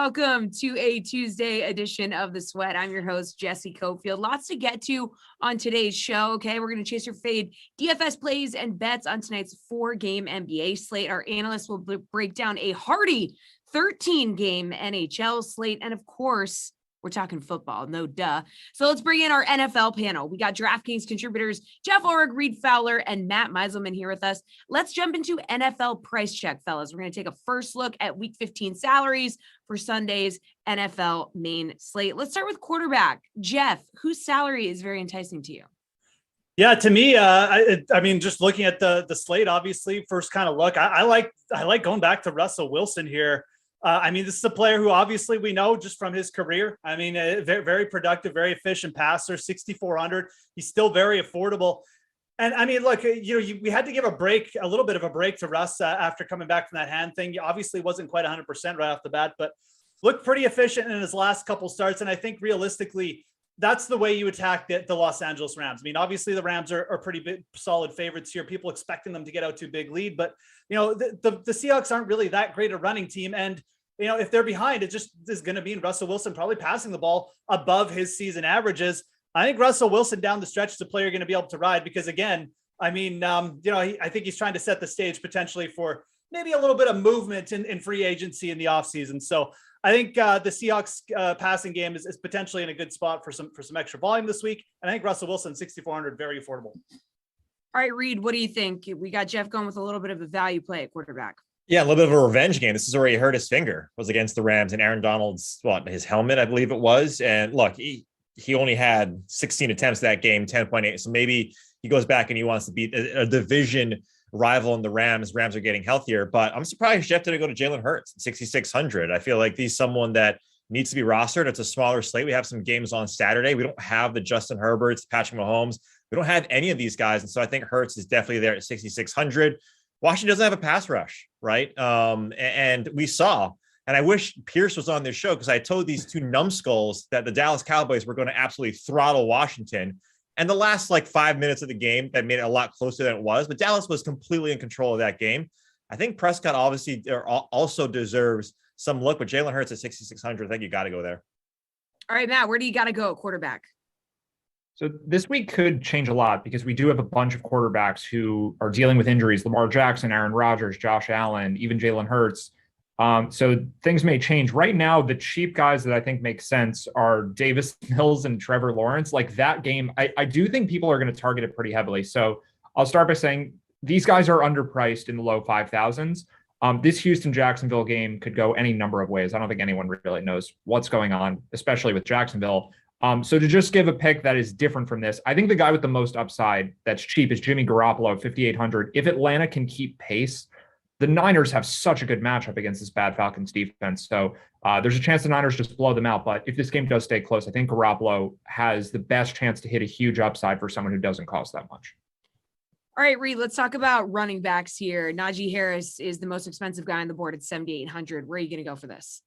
welcome to a Tuesday edition of The Sweat. I'm your host, Jessie Coffield. Lots to get to on today's show, okay? We're going to chase your fade DFS plays and bets on tonight's 4-game NBA slate. Our analysts will break down a hearty 13-game NHL slate, and of course, we're talking football, no duh. So let's bring in our NFL panel. We got DraftKings contributors Jeff Orrig, Reed Fowler, and Matt Meiselman here with us. Let's jump into NFL price check, fellas. We're going to take a first look at Week 15 salaries for Sunday's NFL main slate. Let's start with quarterback. Jeff, whose salary is very enticing to you? Yeah, to me, I mean, just looking at the slate, obviously, first kind of look, I like going back to Russell Wilson here. I mean, this is a player who obviously we know just from his career. I mean, very, very productive, very efficient passer, 6,400. He's still very affordable. And I mean, look, we had to give a little bit of a break to Russ after coming back from that hand thing. He obviously wasn't quite 100% right off the bat, but looked pretty efficient in his last couple starts. And I think realistically, that's the way you attack the Los Angeles Rams. I mean, obviously the Rams are pretty big, solid favorites here. People expecting them to get out to a big lead, but the Seahawks aren't really that great a running team. And, if they're behind, it just is going to be Russell Wilson probably passing the ball above his season averages. I think Russell Wilson down the stretch is a player you're going to be able to ride because again, I mean, I think he's trying to set the stage potentially for maybe a little bit of movement in free agency in the offseason. So I think the Seahawks passing game is potentially in a good spot for some extra volume this week. And I think Russell Wilson, 6,400, very affordable. All right, Reed, what do you think? We got Jeff going with a little bit of a value play at quarterback. Yeah, a little bit of a revenge game. This is where he hurt his finger, was against the Rams, and Aaron Donald's, his helmet, I believe it was. And look, he only had 16 attempts that game, 10.8. So maybe he goes back and he wants to beat a division rival in the Rams. Rams are getting healthier, but I'm surprised Jeff didn't go to Jalen Hurts, 6,600. I feel like he's someone that needs to be rostered. It's a smaller slate. We have some games on Saturday. We don't have the Justin Herberts, Patrick Mahomes. We don't have any of these guys. And so I think Hurts is definitely there at 6,600. Washington doesn't have a pass rush, right? And we saw, and I wish Pierce was on this show because I told these two numbskulls that the Dallas Cowboys were going to absolutely throttle Washington. And the last 5 minutes of the game, that made it a lot closer than it was. But Dallas was completely in control of that game. I think Prescott obviously also deserves some look, but Jalen Hurts at 6,600, I think you got to go there. All right, Matt, where do you got to go at quarterback? So this week could change a lot because we do have a bunch of quarterbacks who are dealing with injuries. Lamar Jackson, Aaron Rodgers, Josh Allen, even Jalen Hurts. So things may change. Right now, the cheap guys that I think make sense are Davis Mills and Trevor Lawrence. Like that game, I do think people are going to target it pretty heavily. So I'll start by saying these guys are underpriced in the low 5,000s. This Houston-Jacksonville game could go any number of ways. I don't think anyone really knows what's going on, especially with Jacksonville. So to just give a pick that is different from this, I think the guy with the most upside that's cheap is Jimmy Garoppolo at 5,800. If Atlanta can keep pace, the Niners have such a good matchup against this bad Falcons defense. So there's a chance the Niners just blow them out. But if this game does stay close, I think Garoppolo has the best chance to hit a huge upside for someone who doesn't cost that much. All right, Reed, let's talk about running backs here. Najee Harris is the most expensive guy on the board at 7,800. Where are you going to go for this?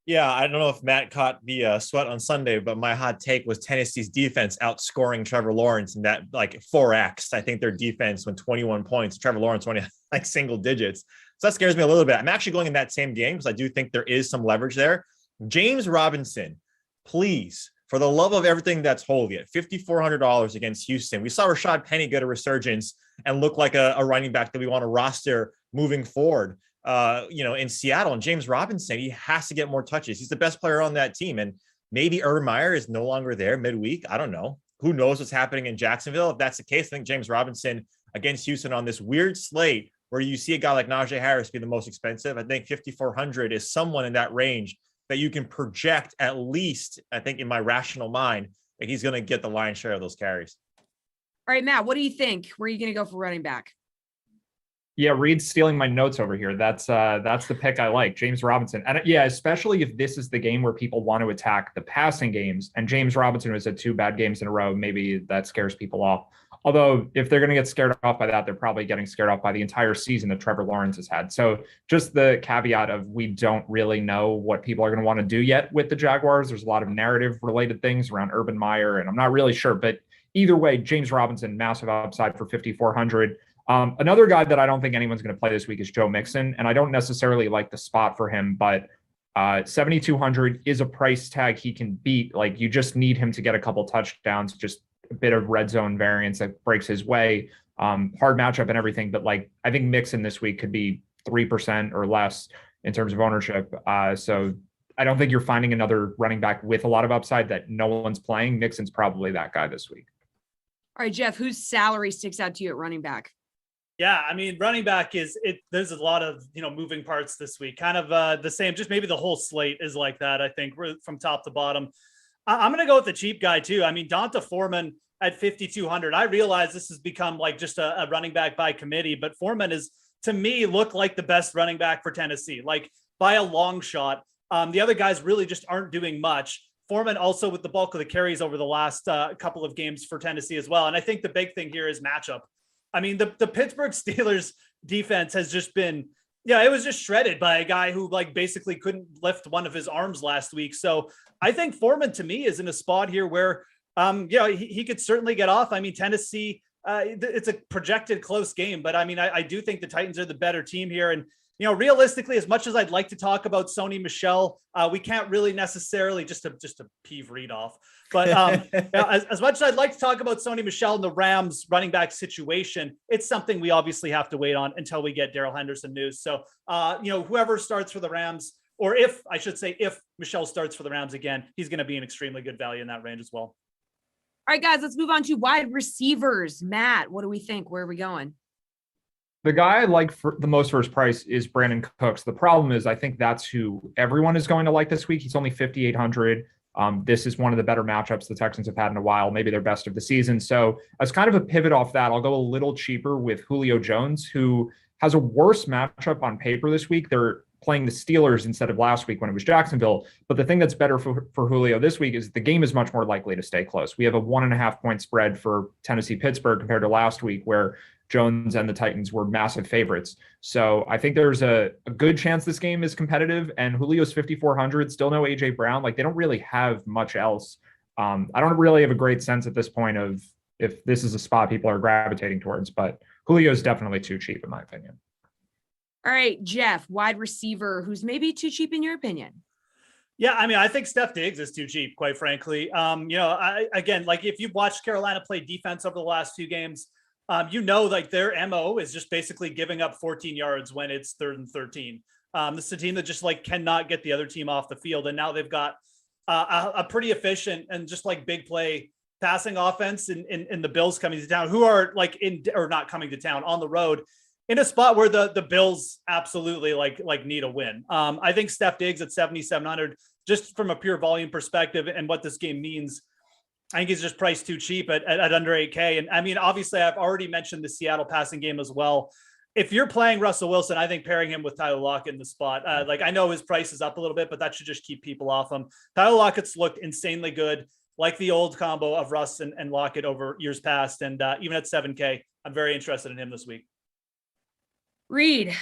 Yeah, I don't know if Matt caught the sweat on Sunday, but my hot take was Tennessee's defense outscoring Trevor Lawrence in that 4X. I think their defense went 21 points. Trevor Lawrence went single digits. So that scares me a little bit. I'm actually going in that same game because I do think there is some leverage there. James Robinson, please, for the love of everything that's holy, at $5,400 against Houston. We saw Rashad Penny get a resurgence and look like a running back that we want to roster moving forward. In Seattle, and James Robinson, he has to get more touches. He's the best player on that team. And maybe Urban Meyer is no longer there midweek. I don't know. Who knows what's happening in Jacksonville? If that's the case, I think James Robinson against Houston on this weird slate where you see a guy like Najee Harris be the most expensive. I think 5,400 is someone in that range that you can project at least, I think in my rational mind, that he's going to get the lion's share of those carries. All right, Matt, what do you think? Where are you going to go for running back? Yeah, Reed's stealing my notes over here. That's the pick I like, James Robinson. And yeah, especially if this is the game where people want to attack the passing games, and James Robinson was at 2 bad games in a row, maybe that scares people off. Although if they're going to get scared off by that, they're probably getting scared off by the entire season that Trevor Lawrence has had. So just the caveat of we don't really know what people are going to want to do yet with the Jaguars. There's a lot of narrative related things around Urban Meyer, and I'm not really sure. But either way, James Robinson, massive upside for 5,400. Another guy that I don't think anyone's going to play this week is Joe Mixon, and I don't necessarily like the spot for him, but 7,200 is a price tag he can beat. Like, you just need him to get a couple touchdowns, just a bit of red zone variance that breaks his way. Hard matchup and everything, but like, I think Mixon this week could be 3% or less in terms of ownership. So I don't think you're finding another running back with a lot of upside that no one's playing. Mixon's probably that guy this week. All right, Jeff, whose salary sticks out to you at running back? Yeah, I mean, running back there's a lot of, moving parts this week, kind of the same, just maybe the whole slate is like that. I think from top to bottom. I'm going to go with the cheap guy too. I mean, Donta Foreman at 5,200. I realize this has become like just a running back by committee, but Foreman is, to me, look like the best running back for Tennessee, like by a long shot. The other guys really just aren't doing much. Foreman also with the bulk of the carries over the last couple of games for Tennessee as well. And I think the big thing here is matchup. I mean, the Pittsburgh Steelers defense has just been, it was just shredded by a guy who like basically couldn't lift one of his arms last week. So I think Foreman to me is in a spot here where, he could certainly get off. I mean, Tennessee, it's a projected close game, but I mean, I do think the Titans are the better team here. And, realistically, as much as I'd like to talk about Sony Michel, we can't really necessarily just to peeve read off. But as much as I'd like to talk about Sony Michel and the Rams running back situation, it's something we obviously have to wait on until we get Darrell Henderson news. So, whoever starts for the Rams, or if Michel starts for the Rams again, he's going to be an extremely good value in that range as well. All right, guys, let's move on to wide receivers. Matt, what do we think? Where are we going? The guy I like for the most for his price is Brandon Cooks. The problem is I think that's who everyone is going to like this week. He's only 5,800. This is one of the better matchups the Texans have had in a while, maybe their best of the season. So as kind of a pivot off that, I'll go a little cheaper with Julio Jones, who has a worse matchup on paper this week. They're playing the Steelers instead of last week when it was Jacksonville. But the thing that's better for Julio this week is the game is much more likely to stay close. We have a 1.5 point spread for Tennessee-Pittsburgh compared to last week where Jones and the Titans were massive favorites. So I think there's a good chance this game is competitive, and Julio's 5,400, still no AJ Brown. Like, they don't really have much else. I don't really have a great sense at this point of if this is a spot people are gravitating towards, but Julio's definitely too cheap in my opinion. All right, Jeff, wide receiver, who's maybe too cheap in your opinion? Yeah, I mean, I think Steph Diggs is too cheap, quite frankly. Again, like if you've watched Carolina play defense over the last few games, like their MO is just basically giving up 14 yards when it's 3rd and 13. This is a team that just like cannot get the other team off the field. And now they've got a pretty efficient and just like big play passing offense in the Bills coming to town, who are like not coming to town, on the road, in a spot where the Bills absolutely like need a win. I think Steph Diggs at 7,700, just from a pure volume perspective and what this game means, I think he's just priced too cheap at under 8K. And I mean, obviously I've already mentioned the Seattle passing game as well. If you're playing Russell Wilson, I think pairing him with Tyler Lockett in the spot, I know his price is up a little bit, but that should just keep people off him. Tyler Lockett's looked insanely good, like the old combo of Russ and Lockett over years past. And even at 7K, I'm very interested in him this week. Reed,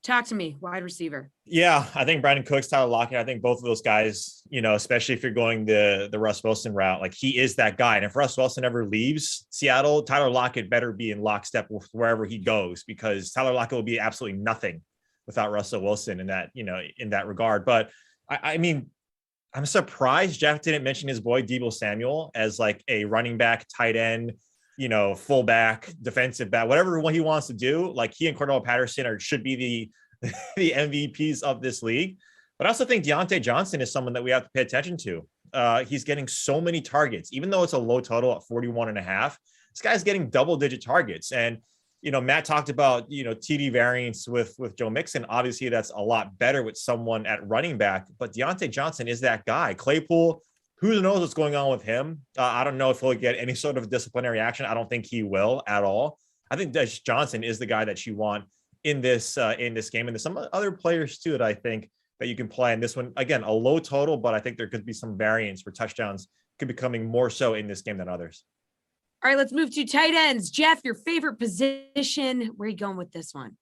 talk to me, wide receiver. Yeah, I think Brandon Cooks, Tyler Lockett, I think both of those guys, especially if you're going the Russ Wilson route, like he is that guy. And if Russ Wilson ever leaves Seattle, Tyler Lockett better be in lockstep with wherever he goes, because Tyler Lockett will be absolutely nothing without Russell Wilson in that regard. But I mean, I'm surprised Jeff didn't mention his boy Deebo Samuel as like a running back, tight end, fullback, defensive back, whatever he wants to do. Like, he and Cordell Patterson should be the MVPs of this league. But I also think Deonte Johnson is someone that we have to pay attention to. He's getting so many targets, even though it's a low total at 41.5. This guy's getting double-digit targets. And, Matt talked about, TD variance with Joe Mixon. Obviously, that's a lot better with someone at running back. But Deonte Johnson is that guy. Claypool, who knows what's going on with him? I don't know if he'll get any sort of disciplinary action. I don't think he will at all. I think that Johnson is the guy that you want in this game. And there's some other players too that I think that you can play in this one. Again, a low total, but I think there could be some variance for touchdowns could be coming more so in this game than others. All right, let's move to tight ends. Jeff, your favorite position. Where are you going with this one?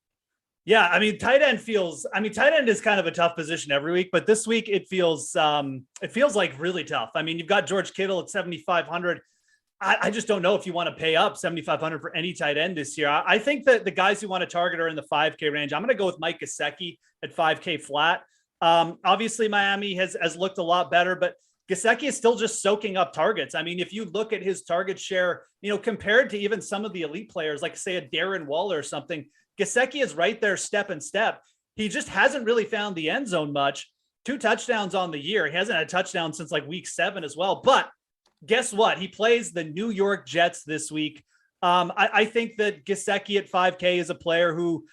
Yeah, I mean, tight end is kind of a tough position every week, but this week it feels like really tough. I mean, you've got George Kittle at 7,500. I just don't know if you want to pay up 7,500 for any tight end this year. I think that the guys who want to target are in the 5K range. I'm going to go with Mike Gesicki at 5K flat. Obviously, Miami has looked a lot better, but Gesicki is still just soaking up targets. I mean, if you look at his target share, compared to even some of the elite players, like say a Darren Waller or something, Gesicki is right there step and step. He just hasn't really found the end zone much. 2 touchdowns on the year. He hasn't had a touchdown since like week 7 as well. But guess what? He plays the New York Jets this week. I think that Gesicki at 5K is a player who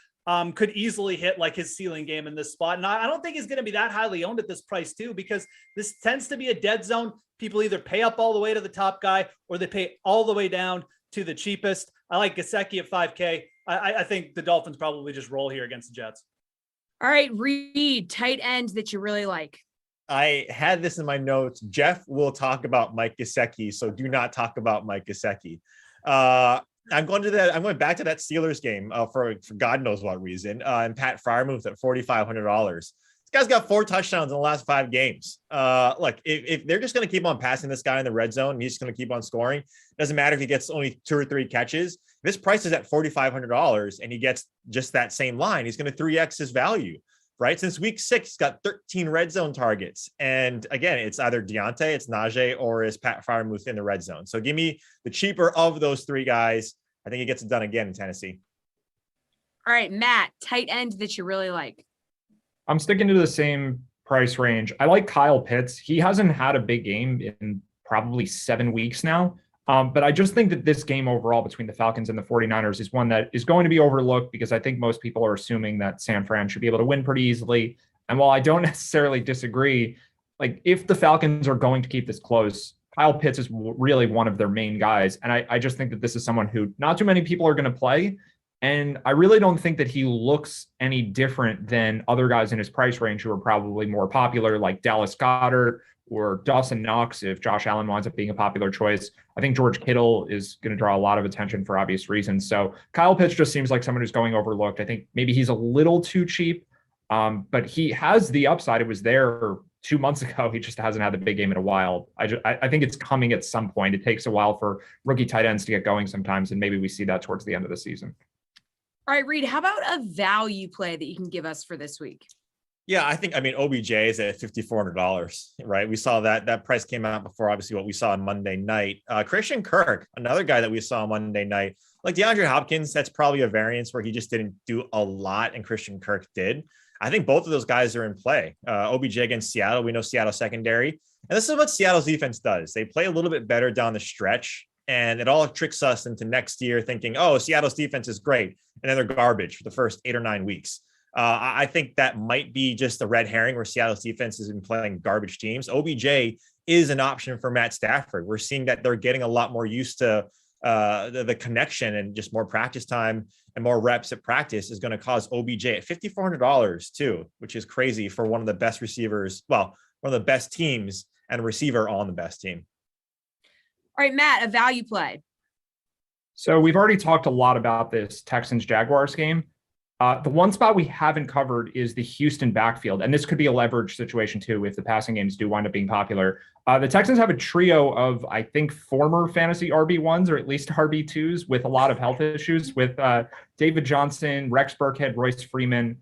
could easily hit like his ceiling game in this spot. And I don't think he's going to be that highly owned at this price too, because this tends to be a dead zone. People either pay up all the way to the top guy or they pay all the way down to the cheapest. I like Gesicki at 5K. I think the Dolphins probably just roll here against the Jets. All right, Reed, tight end that you really like. I had this in my notes. Jeff will talk about Mike Gesicki, so do not talk about Mike Gesicki. I'm going back to that Steelers game for God knows what reason. And Pat Freiermuth at $4,500. This guy's got 4 touchdowns in the last 5 games. Look, if they're just going to keep on passing this guy in the red zone, and he's just going to keep on scoring. Doesn't matter if he gets only 2 or 3 catches. This price is at $4,500, and he gets just that same line. He's going to 3x his value, right? Since week 6, he's got 13 red zone targets. And again, it's either Deonte, it's Najee, or is Pat Freiermuth in the red zone. So give me the cheaper of those 3 guys. I think he gets it done again in Tennessee. All right, Matt, tight end that you really like. I'm sticking to the same price range. I like Kyle Pitts. He hasn't had a big game in probably 7 weeks now. But I just think that this game overall between the Falcons and the 49ers is one that is going to be overlooked, because I think most people are assuming that San Fran should be able to win pretty easily. And while I don't necessarily disagree, like if the Falcons are going to keep this close, Kyle Pitts is really one of their main guys. And I just think that this is someone who not too many people are going to play. And I really don't think that he looks any different than other guys in his price range who are probably more popular, like Dallas Goedert or Dawson Knox, if Josh Allen winds up being a popular choice. I think George Kittle is going to draw a lot of attention for obvious reasons. So Kyle Pitts just seems like someone who's going overlooked. I think maybe he's a little too cheap, but he has the upside. It was there 2 months ago. He just hasn't had the big game in a while. I think it's coming at some point. It takes a while for rookie tight ends to get going sometimes, and maybe we see that towards the end of the season. All right, Reed, how about a value play that you can give us for this week? Yeah, I mean, OBJ is at $5,400, right? We saw that price came out before, obviously, what we saw on Monday night. Christian Kirk, another guy that we saw on Monday night, like DeAndre Hopkins, that's probably a variance where he just didn't do a lot and Christian Kirk did. I think both of those guys are in play. OBJ against Seattle, we know Seattle secondary. And this is what Seattle's defense does. They play a little bit better down the stretch, and it all tricks us into next year thinking, oh, Seattle's defense is great. And then they're garbage for the first 8 or 9 weeks. I think that might be just a red herring where Seattle's defense has been playing garbage teams. OBJ is an option for Matt Stafford. We're seeing that they're getting a lot more used to the connection, and just more practice time and more reps at practice is going to cause OBJ at $5,400 too, which is crazy for one of the best receivers. Well, one of the best teams and a receiver on the best team. All right, Matt, a value play. So we've already talked a lot about this Texans-Jaguars game. The one spot we haven't covered is the Houston backfield, and this could be a leverage situation too if the passing games do wind up being popular. The Texans have a trio of, I think, former fantasy RB1s, or at least RB2s, with a lot of health issues, with David Johnson, Rex Burkhead, Royce Freeman.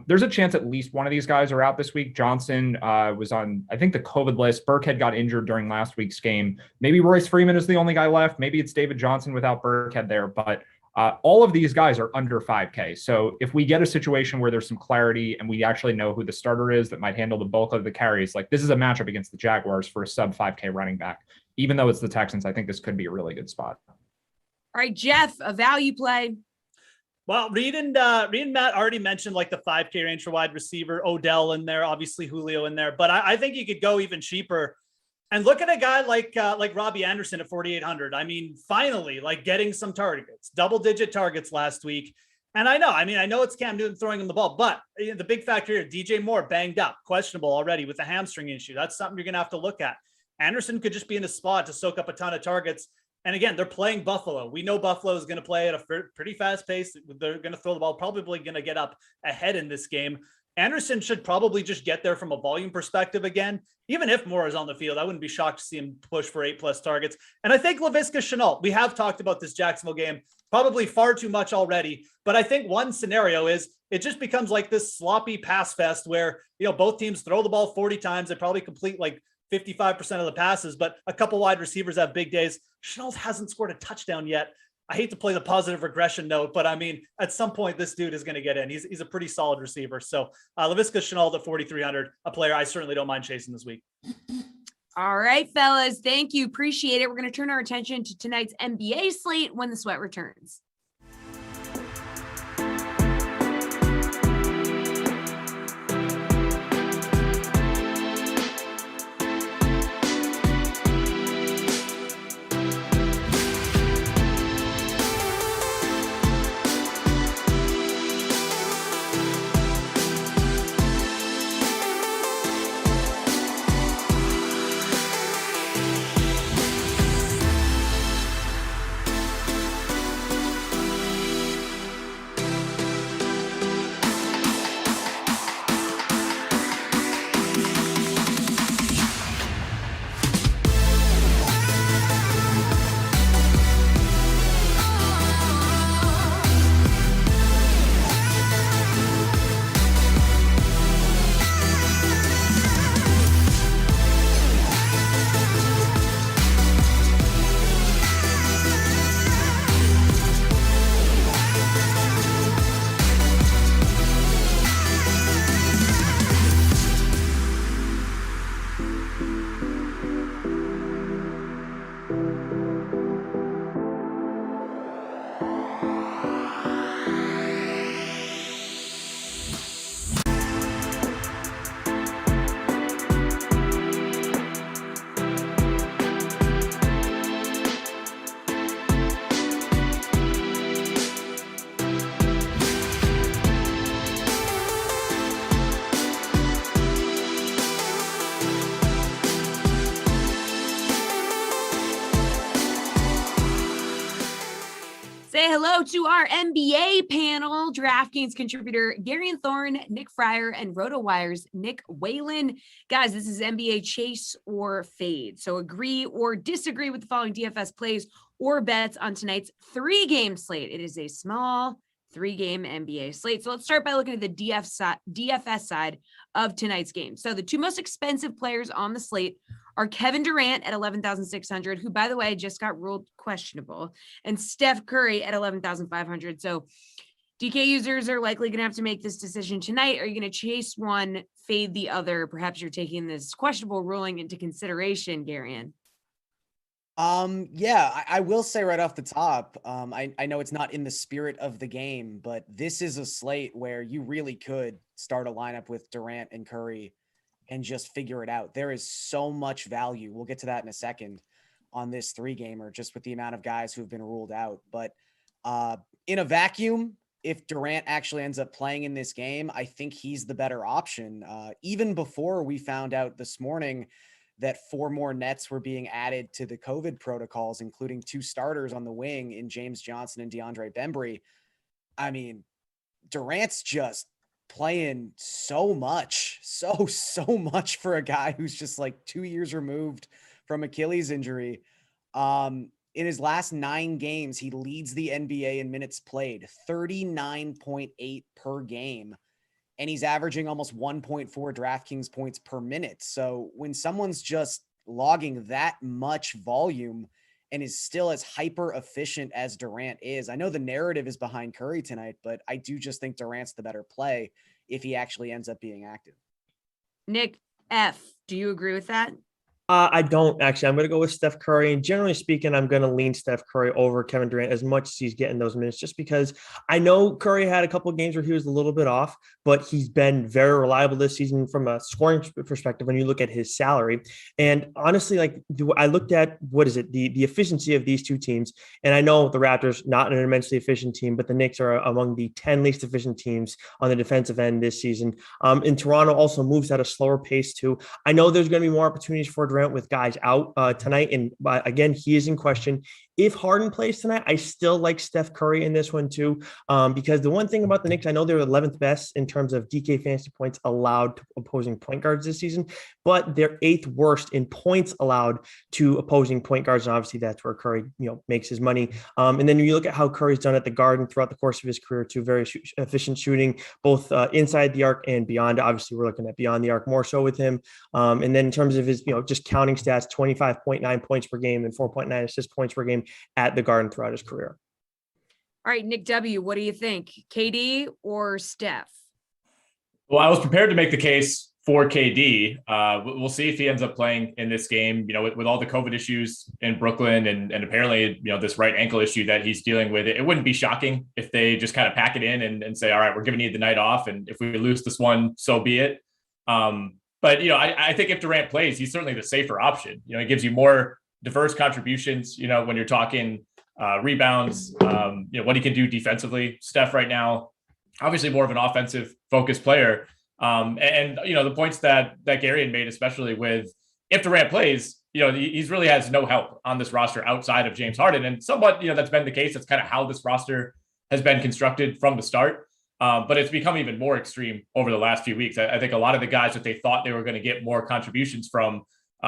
There's a chance at least one of these guys are out this week. Johnson was on, I think, the COVID list. Burkhead got injured during last week's game. Maybe Royce Freeman is the only guy left. Maybe it's David Johnson without Burkhead there, but all of these guys are under 5K. So if we get a situation where there's some clarity and we actually know who the starter is that might handle the bulk of the carries, like this is a matchup against the Jaguars for a sub 5K running back. Even though it's the Texans, I think this could be a really good spot. All right, Jeff, a value play. Well, Reed and Matt already mentioned like the 5K range for wide receiver, Odell in there, obviously Julio in there, but I think you could go even cheaper. And look at a guy like Robbie Anderson at 4,800. I mean, finally, like getting some targets, double-digit targets last week. And I know it's Cam Newton throwing him the ball, but the big factor here, DJ Moore banged up, questionable already with a hamstring issue. That's something you're going to have to look at. Anderson could just be in a spot to soak up a ton of targets. And again, they're playing Buffalo. We know Buffalo is going to play at a pretty fast pace. They're going to throw the ball, probably going to get up ahead in this game. Anderson should probably just get there from a volume perspective again. Even if Moore is on the field, I wouldn't be shocked to see him push for 8+ targets. And I think Laviska Shenault, we have talked about this Jacksonville game probably far too much already, but I think one scenario is it just becomes like this sloppy pass fest where, both teams throw the ball 40 times. They probably complete like 55% of the passes, but a couple wide receivers have big days. Shenault hasn't scored a touchdown yet. I hate to play the positive regression note, but I mean, at some point, this dude is going to get in. He's a pretty solid receiver. So Laviska Shenault at 4,300, a player I certainly don't mind chasing this week. All right, fellas. Thank you. Appreciate it. We're going to turn our attention to tonight's NBA slate when the sweat returns. Say hello to our NBA panel, DraftKings contributor Gary Thorne, Nick Fryer, and RotoWire's Nick Whalen. Guys, this is NBA chase or fade. So agree or disagree with the following DFS plays or bets on tonight's 3-game slate. It is a small 3-game NBA slate. So let's start by looking at the DFS side of tonight's game. So the two most expensive players on the slate are Kevin Durant at 11,600, who, by the way, just got ruled questionable, and Steph Curry at 11,500. So DK users are likely going to have to make this decision tonight. Are you going to chase one, fade the other? Perhaps you're taking this questionable ruling into consideration, Garion. Yeah, I will say right off the top, I know it's not in the spirit of the game, but this is a slate where you really could start a lineup with Durant and Curry and just figure it out. There is so much value. We'll get to that in a second on this 3-gamer, just with the amount of guys who've been ruled out. But in a vacuum, if Durant actually ends up playing in this game, I think he's the better option. Even before we found out this morning that 4 more nets were being added to the COVID protocols, including 2 starters on the wing in James Johnson and DeAndre Bembry. I mean, Durant's just playing so much for a guy who's just like 2 years removed from Achilles injury. In his last 9 games, he leads the NBA in minutes played, 39.8 per game. And he's averaging almost 1.4 DraftKings points per minute. So when someone's just logging that much volume and is still as hyper efficient as Durant is, I know the narrative is behind Curry tonight, but I do just think Durant's the better play if he actually ends up being active. Nick F., do you agree with that? I don't actually. I'm going to go with Steph Curry. And generally speaking, I'm going to lean Steph Curry over Kevin Durant as much as he's getting those minutes, just because I know Curry had a couple of games where he was a little bit off, but he's been very reliable this season from a scoring perspective when you look at his salary. And honestly, I looked at, the efficiency of these two teams. And I know the Raptors, not an immensely efficient team, but the Knicks are among the 10 least efficient teams on the defensive end this season. And Toronto also moves at a slower pace too. I know there's going to be more opportunities for Durant with guys out tonight. And again, he is in question. If Harden plays tonight, I still like Steph Curry in this one too, because the one thing about the Knicks, I know they're 11th best in terms of DK fantasy points allowed to opposing point guards this season, but they're 8th worst in points allowed to opposing point guards, and obviously that's where Curry, makes his money. And then you look at how Curry's done at the Garden throughout the course of his career too, very efficient shooting, both inside the arc and beyond. Obviously, we're looking at beyond the arc more so with him. And then in terms of his, just counting stats, 25.9 points per game and 4.9 assist points per game at the Garden throughout his career. All right, Nick W., what do you think? KD or Steph? Well, I was prepared to make the case for KD. We'll see if he ends up playing in this game, with all the COVID issues in Brooklyn and apparently, this right ankle issue that he's dealing with. It wouldn't be shocking if they just kind of pack it in and say, all right, we're giving you the night off. And if we lose this one, so be it. But, I think if Durant plays, he's certainly the safer option. It gives you more diverse contributions, when you're talking rebounds, what he can do defensively. Steph right now, obviously more of an offensive focused player. And the points that Gary had made, especially with if Durant plays, he's really has no help on this roster outside of James Harden. And somewhat, that's been the case. That's kind of how this roster has been constructed from the start. But it's become even more extreme over the last few weeks. I think a lot of the guys that they thought they were going to get more contributions from,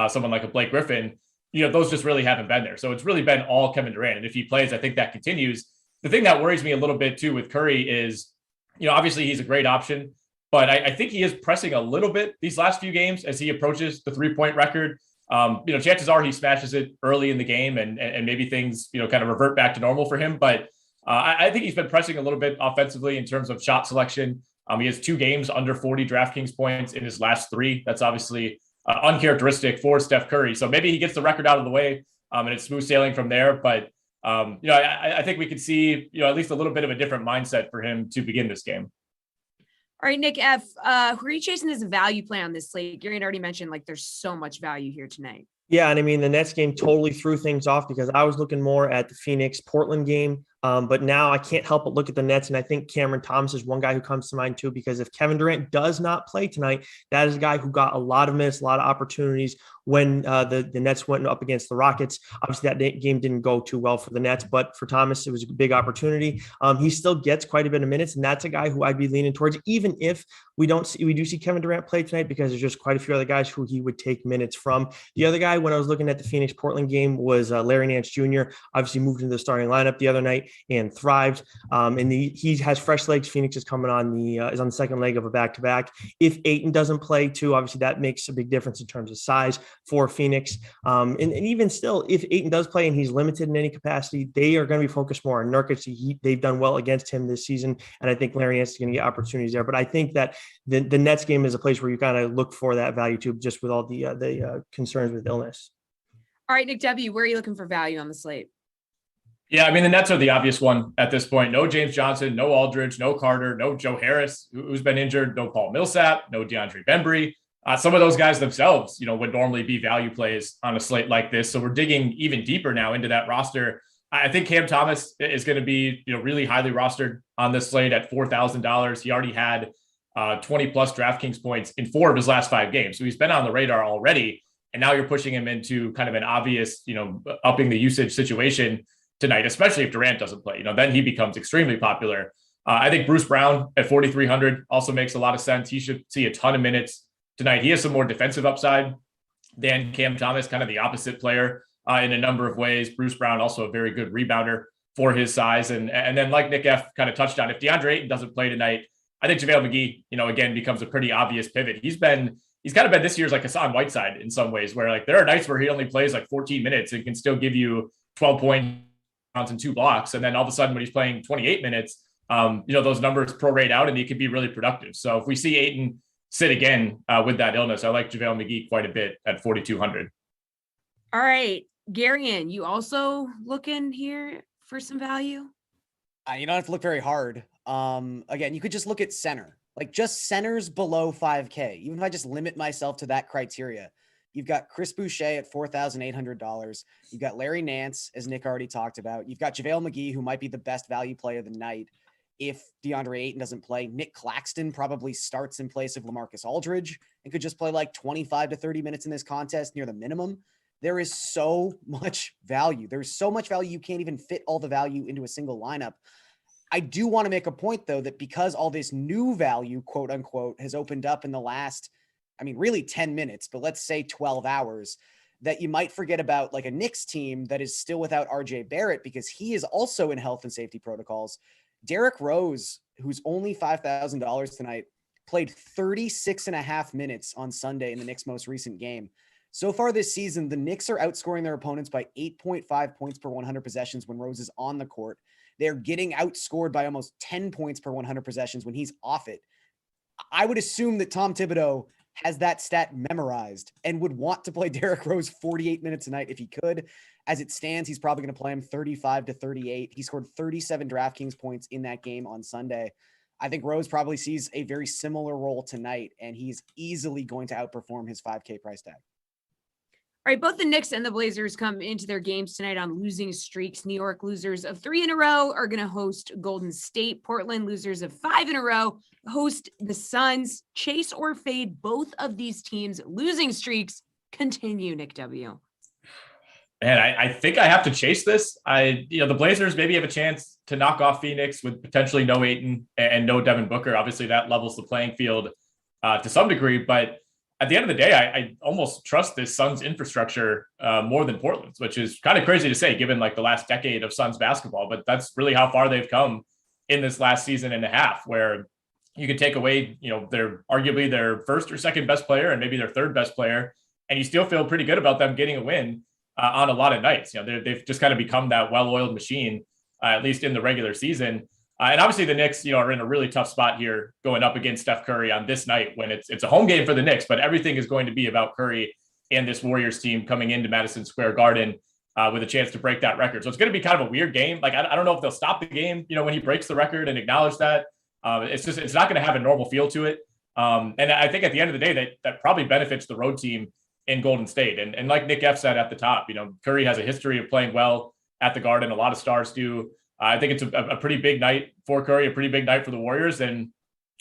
someone like a Blake Griffin, those just really haven't been there. So it's really been all Kevin Durant. And if he plays, I think that continues. The thing that worries me a little bit too with Curry is, obviously he's a great option, but I think he is pressing a little bit these last few games as he approaches the 3-point record. Chances are he smashes it early in the game and maybe things, kind of revert back to normal for him. But I think he's been pressing a little bit offensively in terms of shot selection. He has 2 games under 40 DraftKings points in his last 3. That's obviously uncharacteristic for Steph Curry. So maybe he gets the record out of the way and it's smooth sailing from there. But, I think we could see, at least a little bit of a different mindset for him to begin this game. All right, Nick F., who are you chasing as a value play on this slate? Gary had already mentioned, there's so much value here tonight. Yeah, and I mean, the Nets game totally threw things off because I was looking more at the Phoenix-Portland game. But now I can't help but look at the Nets, and I think Cameron Thomas is one guy who comes to mind too, because if Kevin Durant does not play tonight, that is a guy who got a lot of minutes, a lot of opportunities when the Nets went up against the Rockets. Obviously, that game didn't go too well for the Nets, but for Thomas, it was a big opportunity. He still gets quite a bit of minutes, and that's a guy who I'd be leaning towards, even if we do see Kevin Durant play tonight, because there's just quite a few other guys who he would take minutes from. The other guy, when I was looking at the Phoenix-Portland game, was Larry Nance Jr., obviously moved into the starting lineup the other night and thrived. And he has fresh legs. Phoenix is coming on is on the second leg of a back-to-back. If Ayton doesn't play too, obviously that makes a big difference in terms of size for Phoenix. And even still, if Ayton does play and he's limited in any capacity, they are going to be focused more on Nurkic. They've done well against him this season, and I think Larry Nance is going to get opportunities there. But I think that the Nets game is a place where you kind of look for that value too, just with all the concerns with illness. All right, Nick W., where are you looking for value on the slate? Yeah, I mean, the Nets are the obvious one at this point. No James Johnson, no Aldridge, no Carter, no Joe Harris, who's been injured, no Paul Millsap, no DeAndre Bembry. Some of those guys themselves, would normally be value plays on a slate like this. So we're digging even deeper now into that roster. I think Cam Thomas is going to be, really highly rostered on this slate at $4,000. He already had 20 plus DraftKings points in 4 of his last 5 games. So he's been on the radar already. And now you're pushing him into kind of an obvious, upping the usage situation tonight, especially if Durant doesn't play, then he becomes extremely popular. I think Bruce Brown at 4,300 also makes a lot of sense. He should see a ton of minutes tonight. He has some more defensive upside than Cam Thomas, kind of the opposite player in a number of ways. Bruce Brown, also a very good rebounder for his size. And then like Nick F. kind of touched on, if DeAndre Ayton doesn't play tonight, I think JaVale McGee, again, becomes a pretty obvious pivot. He's kind of been this year's like Hassan Whiteside in some ways, where there are nights where he only plays 14 minutes and can still give you 12 points and 2 blocks. And then all of a sudden when he's playing 28 minutes, those numbers prorate out and he could be really productive. So if we see Ayton sit again with that illness, I like JaVale McGee quite a bit at 4,200. All right, Garion, you also looking here for some value? You don't have to look very hard. Again, you could just look at center, just centers below 5K. Even if I just limit myself to that criteria, you've got Chris Boucher at $4,800. You've got Larry Nance, as Nick already talked about. You've got JaVale McGee, who might be the best value play of the night if DeAndre Ayton doesn't play. Nick Claxton probably starts in place of LaMarcus Aldridge and could just play 25 to 30 minutes in this contest near the minimum. there is so much value. There's so much value you can't even fit all the value into a single lineup. I do want to make a point, though, that because all this new value, quote unquote, has opened up in the last, really 10 minutes, but let's say 12 hours, that you might forget about like a Knicks team that is still without RJ Barrett because he is also in health and safety protocols. Derrick Rose, who's only $5,000 tonight, played 36 and a half minutes on Sunday in the Knicks' most recent game. So far this season, the Knicks are outscoring their opponents by 8.5 points per 100 possessions when Rose is on the court. They're getting outscored by almost 10 points per 100 possessions when he's off it. I would assume that Tom Thibodeau has that stat memorized and would want to play Derrick Rose 48 minutes a night if he could. As it stands, he's probably going to play him 35 to 38. He scored 37 DraftKings points in that game on Sunday. I think Rose probably sees a very similar role tonight, and he's easily going to outperform his 5K price tag. All right, both the Knicks and the Blazers come into their games tonight on losing streaks. New York, losers of 3 in a row, are going to host Golden State. Portland, losers of 5 in a row, host the Suns. Chase or fade both of these teams' losing streaks continue, Nick W. Man, I think I have to chase this. The Blazers maybe have a chance to knock off Phoenix with potentially no Ayton and no Devin Booker. Obviously, that levels the playing field to some degree, but at the end of the day, I almost trust this Suns infrastructure more than Portland's, which is kind of crazy to say given like the last decade of Suns basketball, but that's really how far they've come in this last season and a half, where you could take away, they're arguably their first or second best player and maybe their third best player, and you still feel pretty good about them getting a win on a lot of nights. They've just kind of become that well-oiled machine, at least in the regular season. And obviously the Knicks, are in a really tough spot here going up against Steph Curry on this night when it's a home game for the Knicks, but everything is going to be about Curry and this Warriors team coming into Madison Square Garden with a chance to break that record. So it's going to be kind of a weird game. Like, I don't know if they'll stop the game, when he breaks the record and acknowledge that. It's not going to have a normal feel to it. And I think at the end of the day, that probably benefits the road team in Golden State. And like Nick F said at the top, Curry has a history of playing well at the Garden. A lot of stars do. I think it's a pretty big night for Curry, a pretty big night for the Warriors. And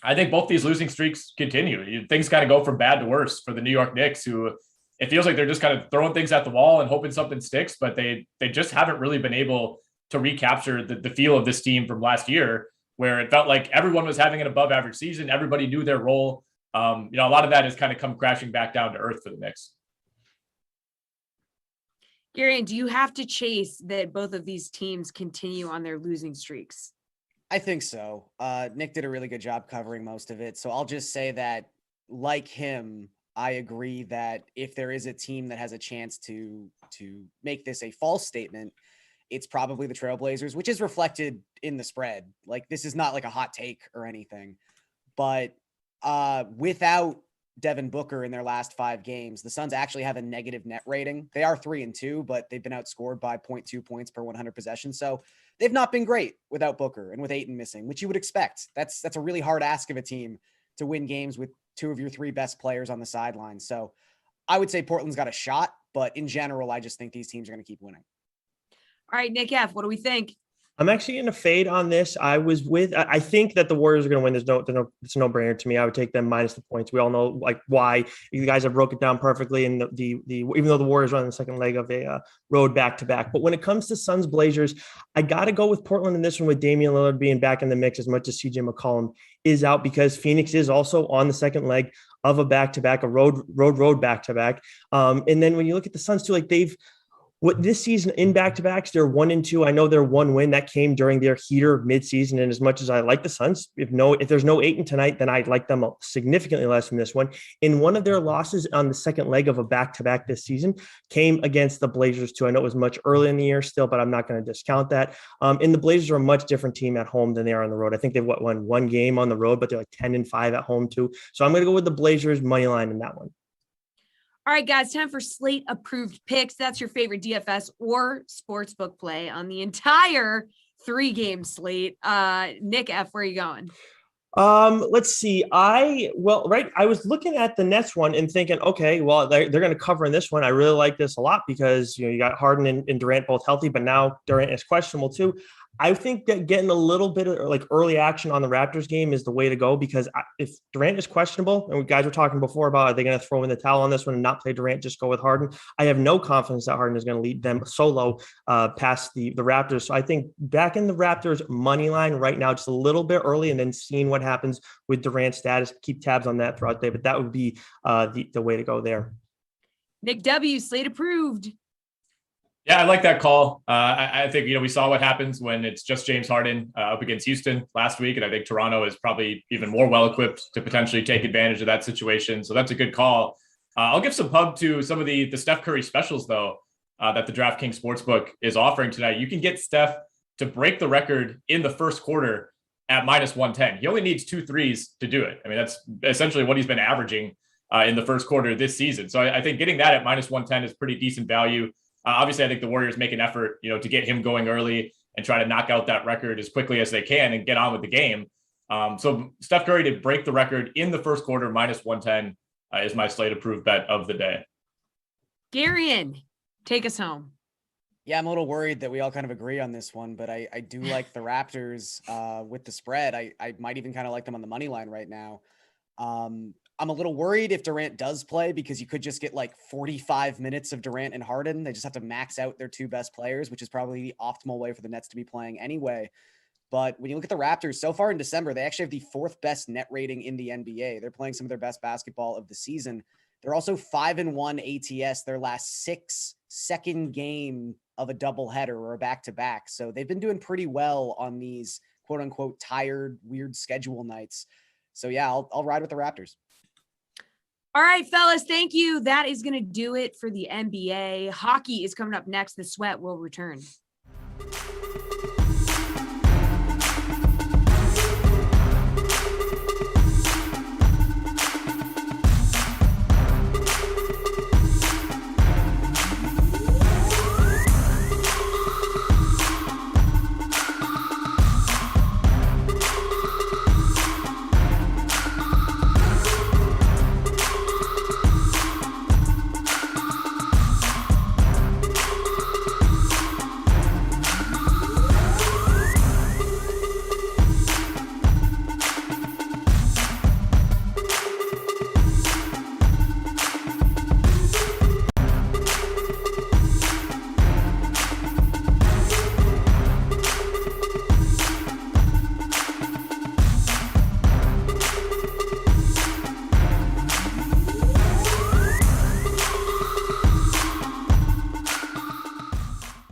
I think both these losing streaks continue. Things kind of go from bad to worse for the New York Knicks, who it feels like they're just kind of throwing things at the wall and hoping something sticks, but they just haven't really been able to recapture the feel of this team from last year, where it felt like everyone was having an above average season. Everybody knew their role. A lot of that has kind of come crashing back down to earth for the Knicks. Gary, do you have to chase that both of these teams continue on their losing streaks? I think so. Nick did a really good job covering most of it. So I'll just say that, like him, I agree that if there is a team that has a chance to make this a false statement, it's probably the Trailblazers, which is reflected in the spread. Like, this is not like a hot take or anything, but without Devin Booker in their last 5 games, the Suns actually have a negative net rating. They are 3-2, but they've been outscored by 0.2 points per 100 possessions. So they've not been great without Booker and with Ayton missing, which you would expect. That's a really hard ask of a team to win games with 2 of your 3 best players on the sideline. So I would say Portland's got a shot, but in general, I just think these teams are going to keep winning. All right, Nick F., what do we think? I'm actually going to fade on this. I think that the Warriors are going to win. It's a no-brainer to me. I would take them minus the points. We all know like why. You guys have broke it down perfectly. And the even though the Warriors run the second leg of a road back-to-back, but when it comes to Suns Blazers, I got to go with Portland in this one with Damian Lillard being back in the mix as much as CJ McCollum is out, because Phoenix is also on the second leg of a back-to-back, a road back-to-back. And then when you look at the Suns too, like this season in back-to-backs, they're 1-2. I know their one win that came during their heater mid-season. And as much as I like the Suns, if there's no Ayton tonight, then I'd like them significantly less than this one. In one of their losses on the second leg of a back-to-back this season came against the Blazers too. I know it was much early in the year still, but I'm not going to discount that. And the Blazers are a much different team at home than they are on the road. I think they've won one game on the road, but they're like 10-5 at home too. So I'm going to go with the Blazers money line in that one. All right, guys, time for Slate approved picks. That's your favorite DFS or sportsbook play on the entire 3-game slate. Nick F., where are you going? Let's see. I was looking at the Nets one and thinking, okay, well, they're going to cover in this one. I really like this a lot because, you got Harden and Durant both healthy, but now Durant is questionable too. I think that getting a little bit of like early action on the Raptors game is the way to go, because if Durant is questionable, and we guys were talking before about, are they going to throw in the towel on this one and not play Durant, just go with Harden? I have no confidence that Harden is going to lead them solo past the Raptors. So I think back in the Raptors money line right now, just a little bit early, and then seeing what happens with Durant's status, keep tabs on that throughout the day. But that would be the way to go there. Nick W, Slate approved. Yeah, I like that call. I think, we saw what happens when it's just James Harden up against Houston last week. And I think Toronto is probably even more well-equipped to potentially take advantage of that situation. So that's a good call. I'll give some pub to some of the Steph Curry specials, though, that the DraftKings Sportsbook is offering tonight. You can get Steph to break the record in the first quarter at -110. He only needs 2 threes to do it. I mean, that's essentially what he's been averaging in the first quarter this season. So I think getting that at -110 is pretty decent value. Obviously, I think the Warriors make an effort, to get him going early and try to knock out that record as quickly as they can and get on with the game. So Steph Curry to break the record in the first quarter, -110 is my Slate approved bet of the day. Garion, take us home. Yeah, I'm a little worried that we all kind of agree on this one, but I do like the Raptors with the spread. I might even kind of like them on the money line right now. I'm a little worried if Durant does play, because you could just get like 45 minutes of Durant and Harden. They just have to max out their 2 best players, which is probably the optimal way for the Nets to be playing anyway. But when you look at the Raptors so far in December, they actually have the 4th best net rating in the NBA. They're playing some of their best basketball of the season. They're also 5-1 ATS, their last 6 second game of a doubleheader or a back-to-back. So they've been doing pretty well on these quote unquote tired, weird schedule nights. So yeah, I'll ride with the Raptors. All right, fellas, thank you. That is going to do it for the NBA. Hockey is coming up next. The Sweat will return.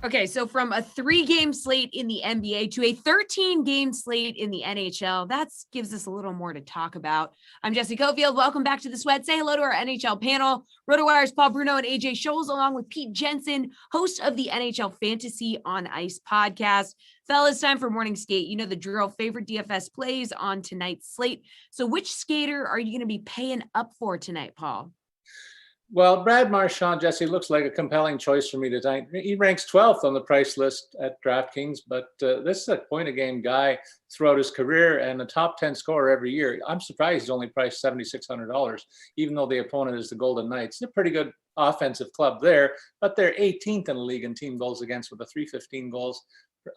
Okay, so from a 3-game slate in the NBA to a 13-game slate in the NHL, that gives us a little more to talk about. I'm Jessie Coffield. Welcome back to The Sweat. Say hello to our NHL panel. RotoWire's Paul Bruno and AJ Scholes, along with Pete Jensen, host of the NHL Fantasy on Ice podcast. Fellas, time for morning skate. You know the drill. Favorite DFS plays on tonight's slate. So which skater are you going to be paying up for tonight, Paul? Well, Brad Marchand, Jesse, looks like a compelling choice for me tonight. He ranks 12th on the price list at DraftKings, but this is a point-a-game guy throughout his career and a top 10 scorer every year. I'm surprised he's only priced $7,600, even though the opponent is the Golden Knights. It's a pretty good offensive club there, but they're 18th in the league in team goals against with a 315 goals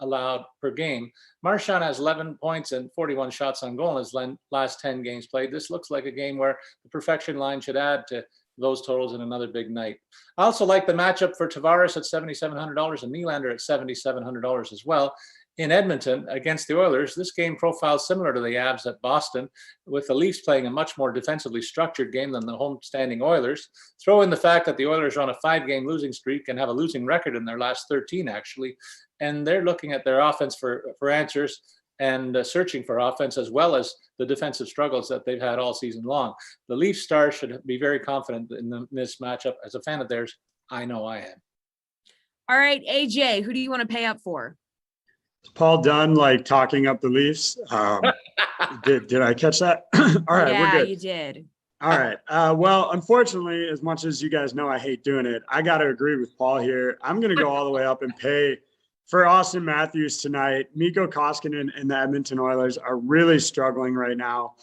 allowed per game. Marchand has 11 points and 41 shots on goal in his last 10 games played. This looks like a game where the perfection line should add to those totals in another big night. I also like the matchup for Tavares at $7,700 and Nylander at $7,700 as well. In Edmonton against the Oilers, this game profiles similar to the Avs at Boston, with the Leafs playing a much more defensively structured game than the homestanding Oilers. Throw in the fact that the Oilers are on a 5-game losing streak and have a losing record in their last 13, actually, and they're looking at their offense for answers and searching for offense, as well as the defensive struggles that they've had all season long. The Leafs stars should be very confident in this matchup. As a fan of theirs, I know I am. All right, AJ, who do you want to pay up for? Is Paul done like talking up the Leafs? Did I catch that? All right, yeah, we're good. You did. All right. Well, unfortunately, as much as you guys know I hate doing it, I got to agree with Paul here. I'm going to go all the way up and pay for Austin Matthews tonight. Mikko Koskinen and the Edmonton Oilers are really struggling right now.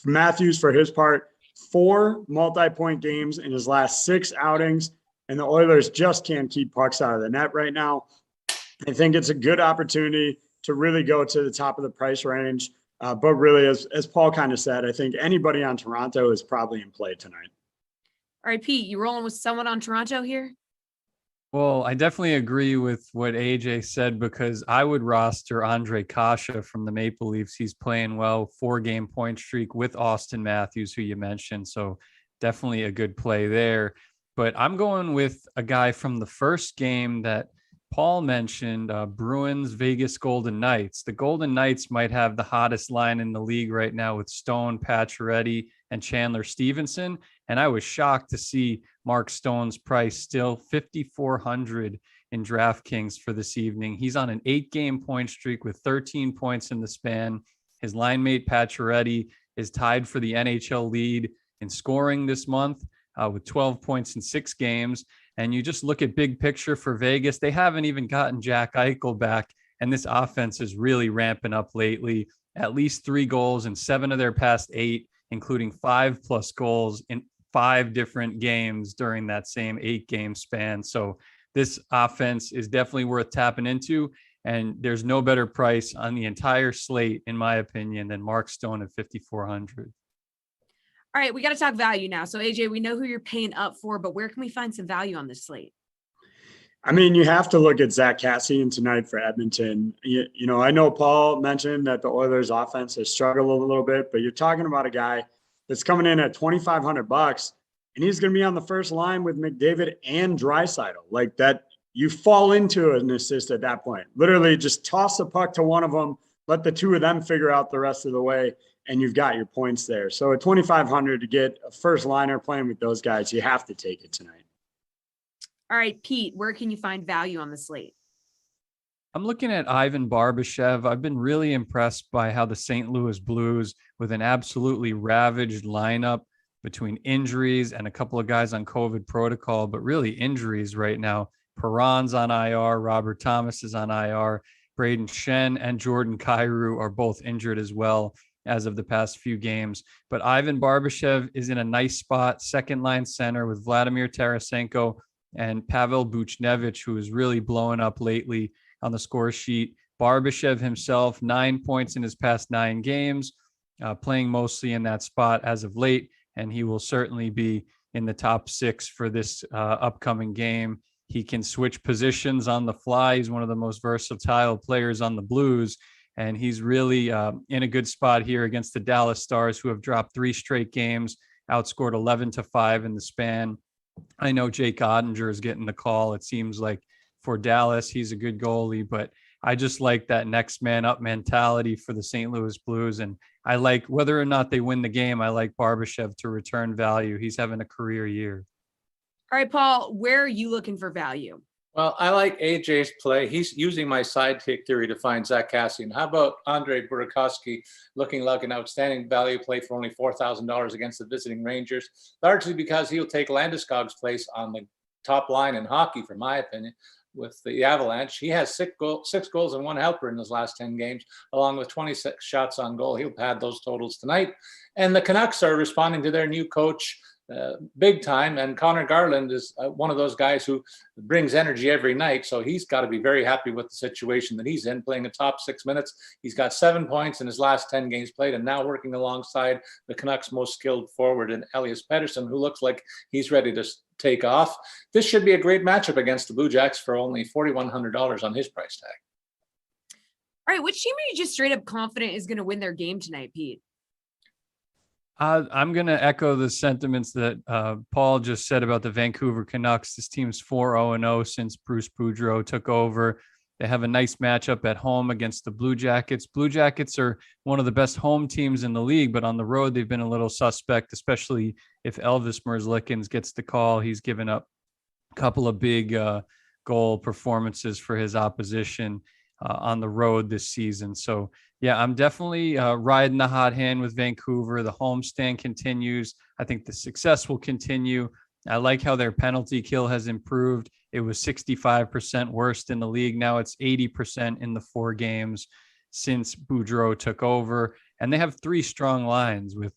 Matthews, for his part, 4 multi-point games in his last 6 outings, and the Oilers just can't keep pucks out of the net right now. I think it's a good opportunity to really go to the top of the price range. But really, as Paul kind of said, I think anybody on Toronto is probably in play tonight. All right, Pete, you rolling with someone on Toronto here? Well, I definitely agree with what AJ said because I would roster Andre Kasha from the Maple Leafs. He's playing well, 4-game point streak with Austin Matthews, who you mentioned. So definitely a good play there. But I'm going with a guy from the first game that Paul mentioned, Bruins, Vegas Golden Knights. The Golden Knights might have the hottest line in the league right now with Stone, Pacioretty, and Chandler Stevenson. And I was shocked to see Mark Stone's price still $5,400 in DraftKings for this evening. He's on an 8-game point streak with 13 points in the span. His line mate Pacioretty is tied for the NHL lead in scoring this month with 12 points in 6 games. And you just look at big picture for Vegas, they haven't even gotten Jack Eichel back. And this offense is really ramping up lately. At least 3 goals in 7 of their past 8, including 5+ goals in 5 different games during that same 8-game span. So this offense is definitely worth tapping into. And there's no better price on the entire slate, in my opinion, than Mark Stone at $5,400. All right, we got to talk value now. So AJ, we know who you're paying up for, but where can we find some value on this slate? I mean, you have to look at Zach Cassian tonight for Edmonton. You know, I know Paul mentioned that the Oilers offense has struggled a little bit, but you're talking about a guy that's coming in at $2,500 and he's going to be on the first line with McDavid and Draisaitl. Like that, you fall into an assist at that point. Literally just toss the puck to one of them, let the two of them figure out the rest of the way, and you've got your points there. So at $2,500 to get a first liner playing with those guys, you have to take it tonight. All right, Pete, where can you find value on the slate? I'm looking at Ivan Barbashev. I've been really impressed by how the St. Louis Blues, with an absolutely ravaged lineup between injuries and a couple of guys on COVID protocol, but really injuries right now. Perron's on IR, Robert Thomas is on IR, Braden Shen and Jordan Kyrou are both injured as well as of the past few games. But Ivan Barbashev is in a nice spot, second line center with Vladimir Tarasenko and Pavel Buchnevich, who is really blowing up lately on the score sheet. Barbashev himself, 9 points in his past 9 games, playing mostly in that spot as of late, and he will certainly be in the top 6 for this upcoming game. He can switch positions on the fly. He's one of the most versatile players on the Blues, and he's really in a good spot here against the Dallas Stars, who have dropped 3 straight games, outscored 11-5 in the span. I know Jake Ottinger is getting the call. It seems like for Dallas, he's a good goalie, but I just like that next man up mentality for the St. Louis Blues. And I like, whether or not they win the game, I like Barbashev to return value. He's having a career year. All right, Paul, where are you looking for value? Well, I like AJ's play. He's using my sidekick theory to find Zach Cassian. How about Andre Burkowski looking like an outstanding value play for only $4,000 against the visiting Rangers, largely because he'll take Landeskog's place on the top line in hockey, for my opinion, with the Avalanche. He has 6 goals and 1 helper in his last 10 games, along with 26 shots on goal. He'll pad those totals tonight. And the Canucks are responding to their new coach big time, and Connor Garland is one of those guys who brings energy every night, so he's got to be very happy with the situation that he's in, playing the top 6 minutes. He's got 7 points in his last 10 games played, and now working alongside the Canucks' most skilled forward in Elias Pettersson, who looks like he's ready to take off. This should be a great matchup against the Blue Jacks for only $4,100 on his price tag. All right, which team are you just straight up confident is going to win their game tonight, Pete? I'm going to echo the sentiments that Paul just said about the Vancouver Canucks. This team's 4-0-0 since Bruce Boudreau took over. They have a nice matchup at home against the Blue Jackets. Blue Jackets are one of the best home teams in the league, but on the road, they've been a little suspect, especially if Elvis Merzlikins gets the call. He's given up a couple of big goal performances for his opposition on the road this season. So, yeah, I'm definitely riding the hot hand with Vancouver. The homestand continues. I think the success will continue. I like how their penalty kill has improved. It was 65% worst in the league. Now it's 80% in the 4 games since Boudreau took over. And they have 3 strong lines with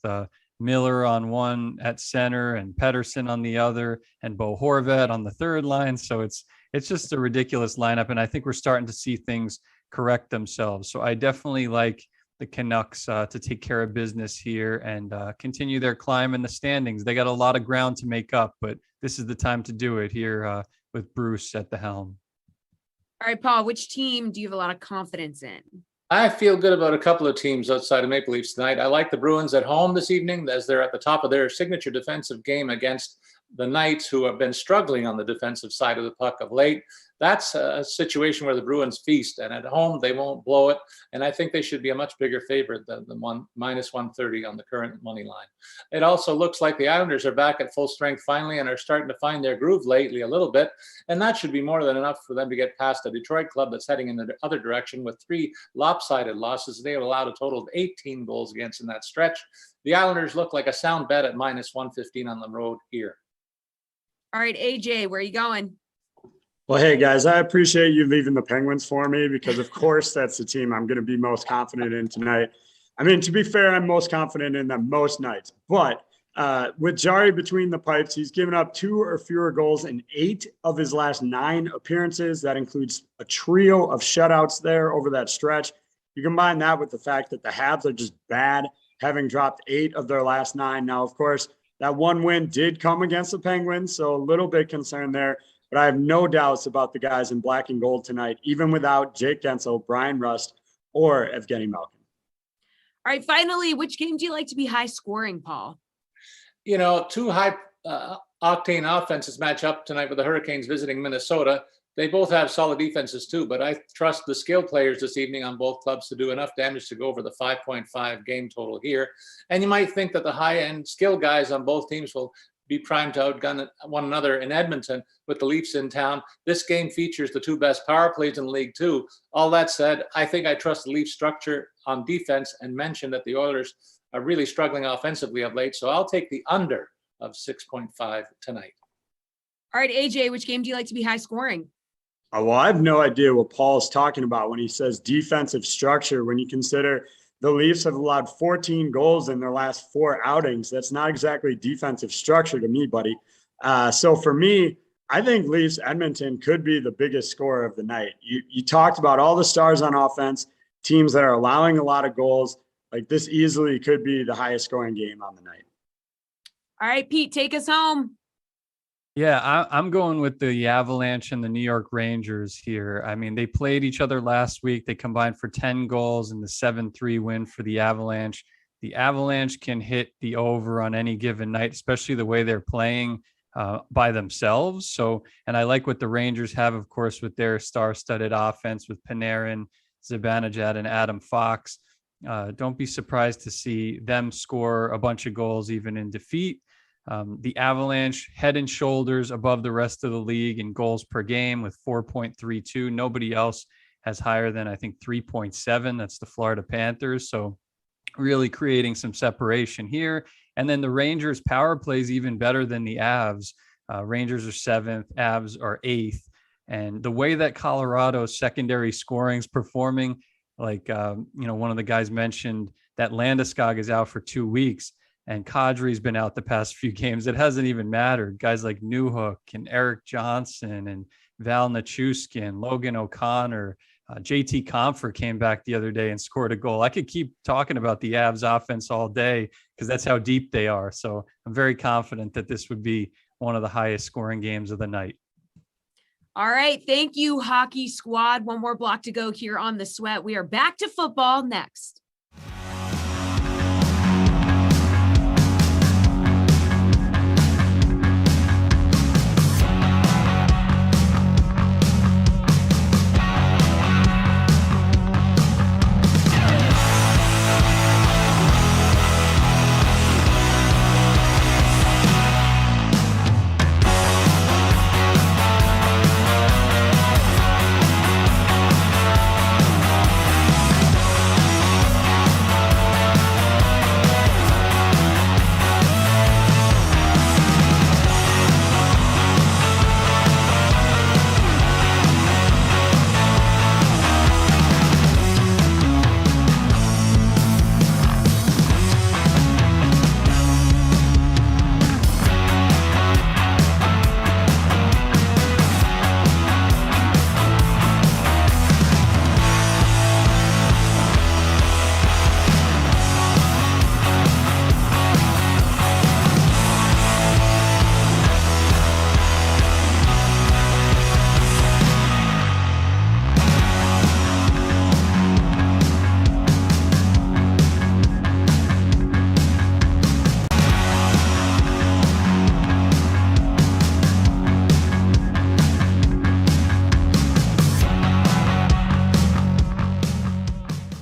Miller on one at center and Pettersson on the other and Bo Horvat on the third line. So it's it's just a ridiculous lineup. And I think we're starting to see things correct themselves. So I definitely like the Canucks to take care of business here and continue their climb in the standings. They got a lot of ground to make up, but this is the time to do it here with Bruce at the helm. All right, Paul, which team do you have a lot of confidence in? I feel good about a couple of teams outside of Maple Leafs tonight. I like the Bruins at home this evening as they're at the top of their signature defensive game against the Knights, who have been struggling on the defensive side of the puck of late. That's a situation where the Bruins feast, and at home they won't blow it. And I think they should be a much bigger favorite than the minus 130 on the current money line. It also looks like the Islanders are back at full strength finally and are starting to find their groove lately a little bit. And that should be more than enough for them to get past the Detroit club that's heading in the other direction with 3 lopsided losses. They have allowed a total of 18 goals against in that stretch. The Islanders look like a sound bet at minus 115 on the road here. All right, AJ, where are you going? Well, hey, guys, I appreciate you leaving the Penguins for me because, of course, that's the team I'm going to be most confident in tonight. I mean, to be fair, I'm most confident in them most nights. But with Jari between the pipes, he's given up 2 or fewer goals in 8 of his last 9 appearances. That includes a trio of shutouts there over that stretch. You combine that with the fact that the Habs are just bad, having dropped 8 of their last 9. Now, of course, that one win did come against the Penguins, so a little bit concerned there. But I have no doubts about the guys in black and gold tonight, even without Jake Guentzel, Brian Rust, or Evgeny Malkin. All right, finally, which game do you like to be high scoring, Paul? You know, 2 high octane offenses match up tonight with the Hurricanes visiting Minnesota. They both have solid defenses too, but I trust the skill players this evening on both clubs to do enough damage to go over the 5.5 game total here. And you might think that the high-end skill guys on both teams will be primed to outgun one another in Edmonton with the Leafs in town. This game features the 2 best power plays in the league too. All that said, I think I trust the Leafs structure on defense and mention that the Oilers are really struggling offensively of late. So I'll take the under of 6.5 tonight. All right, AJ, which game do you like to be high scoring? Well, I have no idea what Paul is talking about when he says defensive structure. When you consider the Leafs have allowed 14 goals in their last 4 outings, that's not exactly defensive structure to me, buddy. So for me, I think Leafs Edmonton could be the biggest scorer of the night. You talked about all the stars on offense, teams that are allowing a lot of goals. Like, this easily could be the highest scoring game on the night. All right, Pete, take us home. Yeah, I'm going with the Avalanche and the New York Rangers here. I mean, they played each other last week. They combined for 10 goals in the 7-3 win for the Avalanche. The Avalanche can hit the over on any given night, especially the way they're playing by themselves. So, and I like what the Rangers have, of course, with their star-studded offense with Panarin, Zibanejad, and Adam Fox. Don't be surprised to see them score a bunch of goals even in defeat. The Avalanche head and shoulders above the rest of the league in goals per game with 4.32. Nobody else has higher than, I think, 3.7. That's the Florida Panthers. So really creating some separation here. And then the Rangers power plays even better than the Avs. Rangers are 7th, Avs are 8th. And the way that Colorado's secondary scoring is performing, like, one of the guys mentioned that Landeskog is out for 2 weeks. And Kadri's been out the past few games. It hasn't even mattered. Guys like Newhook and Eric Johnson and Val Nichushkin, Logan O'Connor, JT Compher came back the other day and scored a goal. I could keep talking about the Avs offense all day because that's how deep they are. So I'm very confident that this would be one of the highest scoring games of the night. All right. Thank you, Hockey Squad. One more block to go here on The Sweat. We are back to football next.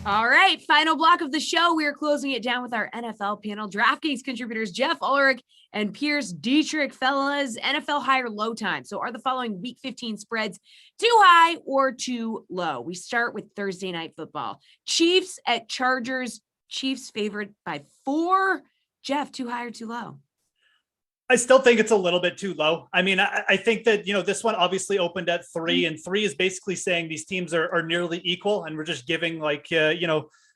All right, final block of the show. We are closing it down with our NFL panel. DraftKings contributors Jeff Ulrich and Pierce Dietrich. Fellas, NFL high or low time. So are the following week 15 spreads too high or too low? We start with Thursday night football. Chiefs at Chargers. Chiefs favored by 4. Jeff, too high or too low? I still think it's a little bit too low. I mean, I think that, this one obviously opened at 3, and 3 is basically saying these teams are nearly equal, and we're just giving a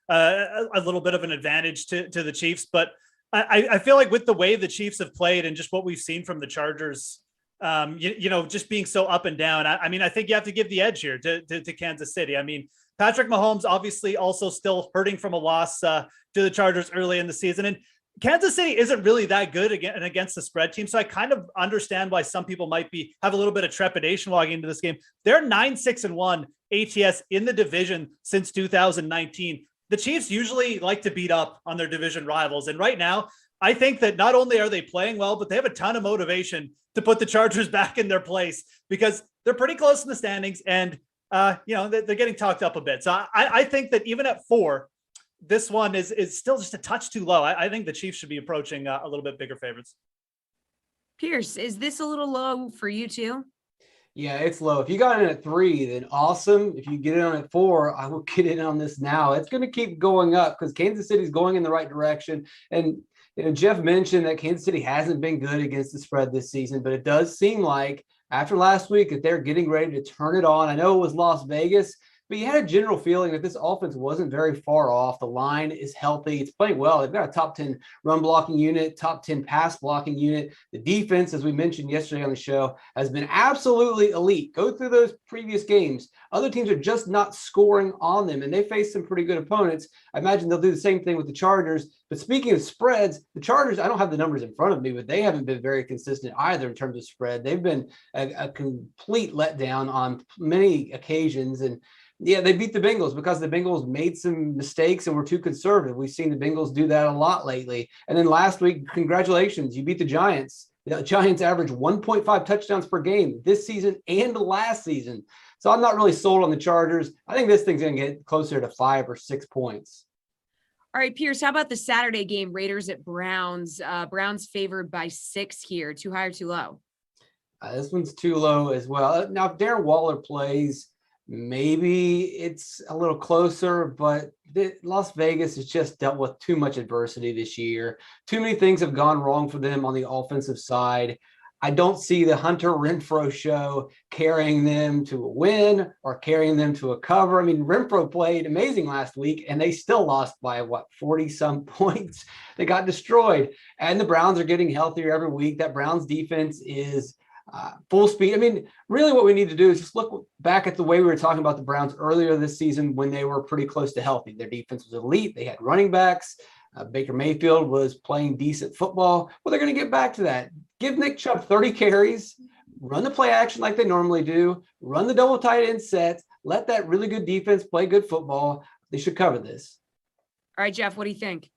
little bit of an advantage to the Chiefs. But I feel like with the way the Chiefs have played and just what we've seen from the Chargers, just being so up and down, I think you have to give the edge here to Kansas City. I mean, Patrick Mahomes obviously also still hurting from a loss to the Chargers early in the season. And Kansas City isn't really that good against the spread team. So I kind of understand why some people might have a little bit of trepidation walking into this game. They're 9-6-1 ATS in the division since 2019. The Chiefs usually like to beat up on their division rivals. And right now, I think that not only are they playing well, but they have a ton of motivation to put the Chargers back in their place because they're pretty close in the standings and, they're getting talked up a bit. So I think that even at 4, this one is still just a touch too low. I think the Chiefs should be approaching a little bit bigger favorites. Pierce, is this a little low for you too? Yeah, it's low. If you got in at 3, then awesome. If you get in on at 4, I will get in on this now. It's going to keep going up because Kansas City's going in the right direction. And Jeff mentioned that Kansas City hasn't been good against the spread this season, but it does seem like after last week that they're getting ready to turn it on. I know it was Las Vegas, but you had a general feeling that this offense wasn't very far off. The line is healthy. It's playing well. They've got a top 10 run blocking unit, top 10 pass blocking unit. The defense, as we mentioned yesterday on the show, has been absolutely elite. Go through those previous games. Other teams are just not scoring on them, and they face some pretty good opponents. I imagine they'll do the same thing with the Chargers. But speaking of spreads, the Chargers, I don't have the numbers in front of me, but they haven't been very consistent either in terms of spread. They've been a complete letdown on many occasions. And yeah, they beat the Bengals because the Bengals made some mistakes and were too conservative. We've seen the Bengals do that a lot lately. And then last week, congratulations, you beat the Giants. The Giants averaged 1.5 touchdowns per game this season and last season. So I'm not really sold on the Chargers. I think this thing's going to get closer to 5 or 6 points. All right, Pierce, how about the Saturday game, Raiders at Browns? Browns favored by 6 here. Too high or too low? This one's too low as well. Now, if Darren Waller plays, maybe it's a little closer, but Las Vegas has just dealt with too much adversity this year. Too many things have gone wrong for them on the offensive side. I don't see the Hunter Renfrow show carrying them to a win or carrying them to a cover. I mean, Renfrow played amazing last week, and they still lost by, 40-some points. They got destroyed. And the Browns are getting healthier every week. That Browns defense is full speed. I mean, really what we need to do is just look back at the way we were talking about the Browns earlier this season when they were pretty close to healthy. Their defense was elite. They had running backs. Baker Mayfield was playing decent football. Well, they're going to get back to that. Give Nick Chubb 30 carries, run the play action like they normally do, run the double tight end sets, let that really good defense play good football. They should cover this. All right, Jeff, what do you think?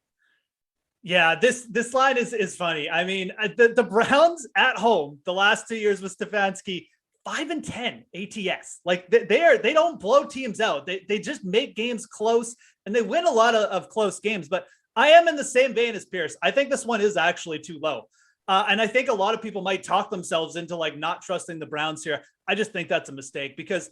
Yeah, this line is funny. I mean, the Browns at home the last 2 years with Stefanski, 5-10 ATS. Like they don't blow teams out. They just make games close and they win a lot of close games. But I am in the same vein as Pierce. I think this one is actually too low. And I think a lot of people might talk themselves into not trusting the Browns here. I just think that's a mistake because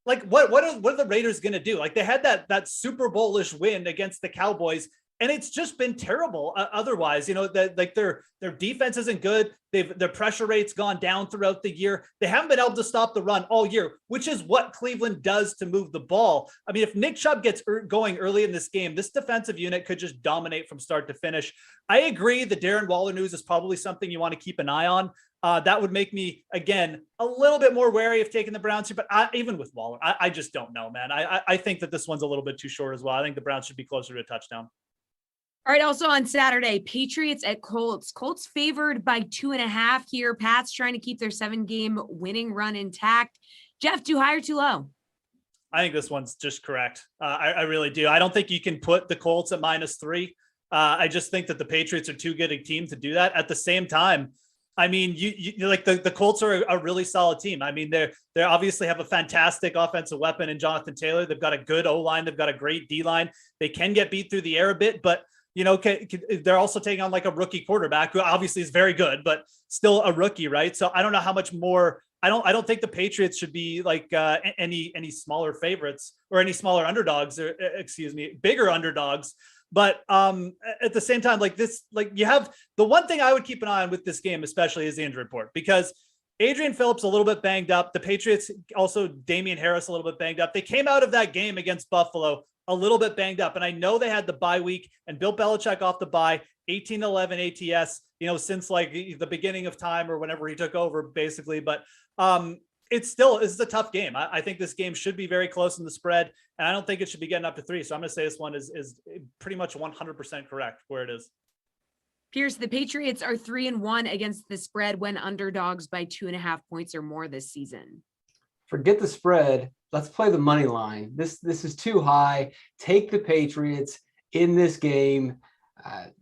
what are the Raiders going to do? They had that Super Bowl-ish win against the Cowboys, and it's just been terrible. Otherwise, their defense isn't good. Their pressure rate's gone down throughout the year. They haven't been able to stop the run all year, which is what Cleveland does to move the ball. I mean, if Nick Chubb gets going early in this game, this defensive unit could just dominate from start to finish. I agree. The Darren Waller news is probably something you want to keep an eye on. That would make me, again, a little bit more wary of taking the Browns here. But even with Waller, I just don't know, man. I think that this one's a little bit too short as well. I think the Browns should be closer to a touchdown. All right. Also on Saturday, Patriots at Colts. Colts favored by 2.5 here. Pats trying to keep their 7-game winning run intact. Jeff, too high or too low? I think this one's just correct. I really do. I don't think you can put the Colts at -3. I just think that the Patriots are too good a team to do that. At the same time, I mean, you like the Colts are a really solid team. I mean, they obviously have a fantastic offensive weapon in Jonathan Taylor. They've got a good O-line. They've got a great D-line. They can get beat through the air a bit, but they're also taking on like a rookie quarterback who obviously is very good, but still a rookie, right? So I don't know how much more. I don't think the Patriots should be like any smaller favorites or any smaller underdogs, or bigger underdogs. But at the same time, like this, like you have the one thing I would keep an eye on with this game, especially is the injury report, because Adrian Phillips a little bit banged up. The Patriots also Damian Harris a little bit banged up. They came out of that game against Buffalo a little bit banged up. And I know they had the bye week and Bill Belichick off the bye, 18-11 ATS, since like the beginning of time or whenever he took over basically. But this is a tough game. I think this game should be very close in the spread, and I don't think it should be getting up to 3. So I'm going to say this one is pretty much 100% correct where it is. Pierce, the Patriots are 3-1 against the spread when underdogs by 2.5 points or more this season. Forget the spread. Let's play the money line. This is too high. Take the Patriots in this game.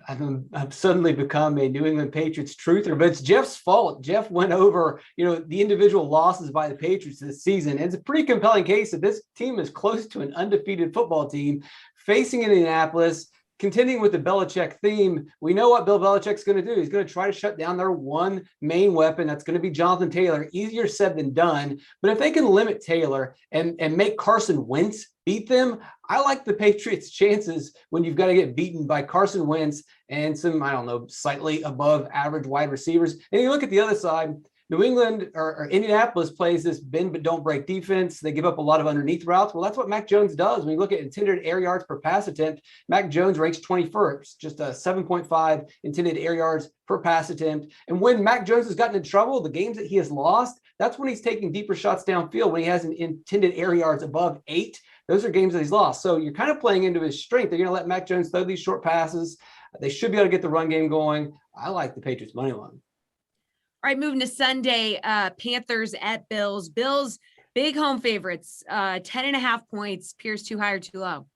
I've suddenly become a New England Patriots truther, but it's Jeff's fault. Jeff went over, the individual losses by the Patriots this season. It's a pretty compelling case that this team is close to an undefeated football team facing Indianapolis. Continuing with the Belichick theme, we know what Bill Belichick's going to do. He's going to try to shut down their one main weapon. That's going to be Jonathan Taylor. Easier said than done. But if they can limit Taylor and make Carson Wentz beat them, I like the Patriots' chances when you've got to get beaten by Carson Wentz and some, slightly above average wide receivers. And you look at the other side, New England or Indianapolis plays this bend but don't break defense. They give up a lot of underneath routes. Well, that's what Mac Jones does. When you look at intended air yards per pass attempt, Mac Jones ranks 21st, just a 7.5 intended air yards per pass attempt. And when Mac Jones has gotten in trouble, the games that he has lost, that's when he's taking deeper shots downfield, when he has an intended air yards above 8. Those are games that he's lost. So you're kind of playing into his strength. They're going to let Mac Jones throw these short passes. They should be able to get the run game going. I like the Patriots money line. All right, moving to Sunday, Panthers at Bills. Bills, big home favorites, 10.5 points. Pierce, too high or too low?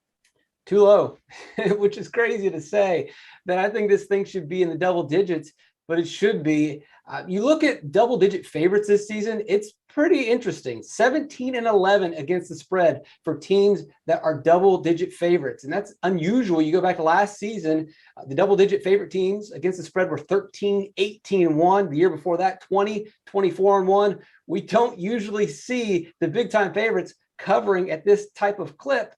Too low, which is crazy to say that I think this thing should be in the double digits, but it should be. You look at double-digit favorites this season, it's pretty interesting. 17-11 against the spread for teams that are double-digit favorites, and that's unusual. You go back to last season, the double-digit favorite teams against the spread were 13-18-1. The year before that, 20-24-1. We don't usually see the big-time favorites covering at this type of clip.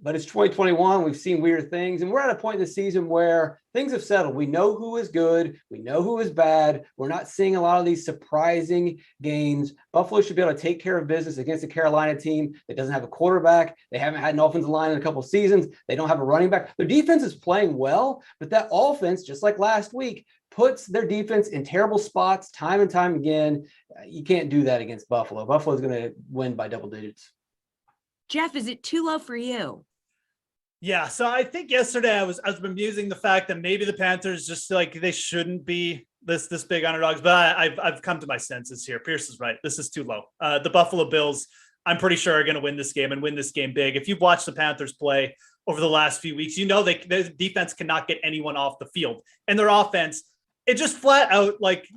But it's 2021. We've seen weird things. And we're at a point in the season where things have settled. We know who is good. We know who is bad. We're not seeing a lot of these surprising games. Buffalo should be able to take care of business against a Carolina team that doesn't have a quarterback. They haven't had an offensive line in a couple of seasons. They don't have a running back. Their defense is playing well, but that offense, just like last week, puts their defense in terrible spots time and time again. You can't do that against Buffalo. Buffalo is going to win by double digits. Jeff, is it too low for you? Yeah, so I think yesterday I was bemusing the fact that maybe the Panthers just like they shouldn't be this big underdogs, but I've come to my senses here. Pierce is right. This is too low. The Buffalo Bills, I'm pretty sure, are going to win this game and win this game big. If you've watched the Panthers play over the last few weeks, their defense cannot get anyone off the field, and their offense, it just flat out like.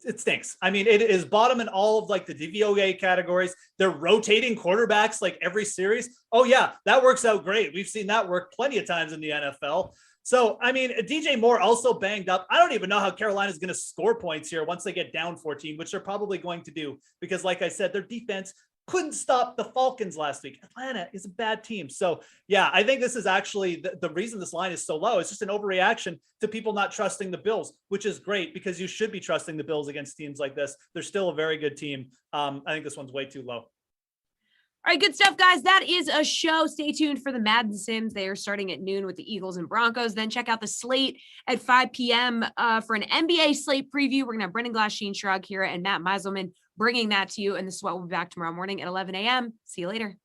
It stinks. I mean, it is bottom in all of like the DVOA categories. They're rotating quarterbacks like every series. Oh yeah, that works out great. We've seen that work plenty of times in the NFL. So, I mean, DJ Moore also banged up. I don't even know how Carolina is going to score points here once they get down 14, which they're probably going to do because like I said, their defense couldn't stop the Falcons last week. Atlanta is a bad team. So yeah, I think this is actually the reason this line is so low. It's just an overreaction to people not trusting the Bills, which is great because you should be trusting the Bills against teams like this. They're still a very good team. I think this one's way too low. All right, good stuff, guys. That is a show. Stay tuned for the Madden Sims. They are starting at noon with the Eagles and Broncos. Then check out the Slate at 5 p.m. For an NBA Slate preview. We're going to have Brendan Glass, Sheen Shrug here, and Matt Meiselman bringing that to you. And the Sweat will be back tomorrow morning at 11 a.m. See you later.